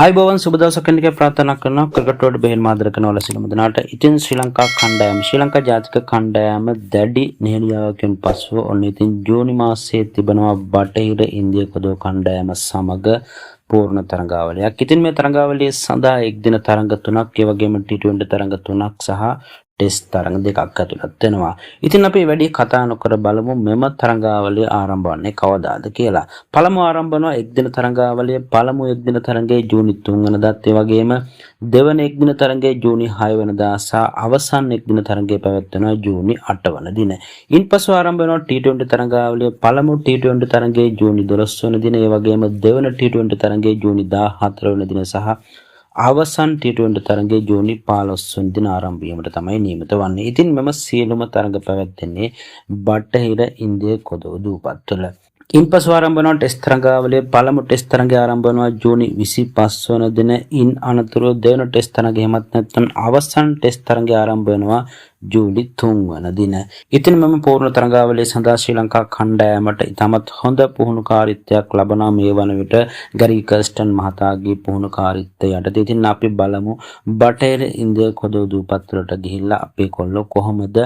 ආයිබෝවන් සුබ දවසක් වෙන්න කියලා ප්‍රාර්ථනා කරනවා ක්‍රිකට් වලට බෙහෙල් මාදර කරන වල සිළුම දනාට. ඉතින් ශ්‍රී ලංකා කණ්ඩායම ශ්‍රී ලංකා ජාතික කණ්ඩායම දැඩි නිහඬියාවකින් පසුව ඔන්න ඉතින් ජූනි මාසයේ තිබෙනවා බටහිර ඉන්දිය කොදෝ කණ්ඩායම සමග පූර්ණ තරඟාවලියක්. ඉතින් මේ තරඟාවලිය සඳහා එක් දින තරඟ 3ක්, ඒ වගේම T20 තරඟ 3ක් සහ ටෙස්ට් තරඟ 2ක් ඇතුළත් වෙනවා. ඉතින් අපි වැඩි කතා නොකර බලමු මෙම තරඟාවලිය ආරම්භ වන්නේ කවදාද කියලා. පළමු ආරම්භ වෙනවා එක් දින තරඟාවලිය. පළමු එක් දින තරඟයේ ජූනි 3 වෙනිදාත්, ඒ වගේම දෙවන එක් දින තරඟයේ ජූනි 6 වෙනිදා සහ අවසන් එක් දින තරඟය පැවැත්වෙනවා ජූනි 8 වන දින. ඉන්පසු ආරම්භ වෙනවා T20 තරඟාවලිය. පළමු T20 තරඟයේ ජූනි 12 වන දින, ඒ වගේම දෙවන T20 තරඟයේ ජූනි 14 වන දින සහ අවසන් T20 තරඟයේ ජූනි 15 වන දින ආරම්භ වීමට තමයි නියමිත වන්නේ. ඉතින් මෙම සියලුම තරඟ පැවැත්වෙන්නේ බටහිර ඉන්දිය කොදෝ දූපත් තුළ. ඉන්පසු ආරම්භ වන ටෙස්ට් තරඟාවලිය. පළමු ටෙස්ට් තරඟය ආරම්භ වෙනවා ජූනි 25 වන දින. ඉන් අනතුරුව දෙවන ටෙස්ට් තරඟය එහෙමත් නැත්නම් අවසන් ටෙස්ට් තරඟය ආරම්භ වෙනවා ජූලි 3 වන දින. ඉතින් මෙම පූර්ණ තරඟාවලිය සඳහා ශ්‍රී ලංකා කණ්ඩායමට ඉතාමත් හොඳ පුහුණුකාරීත්වයක් ලබනවා මේ වන විට ගැරි කර්ස්ටන් මහතාගේ පුහුණුකාරීත්වය යටතේ. ඉතින් අපි බලමු බටහිර ඉන්දිය කොදෝ දූපත් වලට ගිහිල්ලා අපේ කොල්ලෝ කොහොමද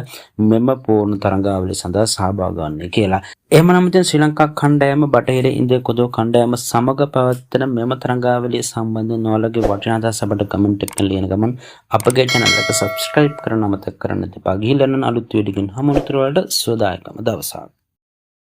මෙම පූර්ණ තරඟාවලිය සඳහා සහභාගී වන්නේ කියලා. එහෙමනම් ඉතින් ශ්‍රී ලංකා කණ්ඩායම බටහිර ඉන්දිය කොදෝ කණ්ඩායම සමග පවත්වන මෙම තරඟාවලිය සම්බන්ධයෙන් ඔයාලගේ වටිනා අදහස් අපට කමෙන්ට් එකකින් ලියන ගමන් අපගේ channel එක subscribe කරන්න අමතක කරන්න එපා. ගිහිල්ලා යන අලුත් වීඩියෝකින් හමුවන තුරු වලට සුවදායකම දවසක්.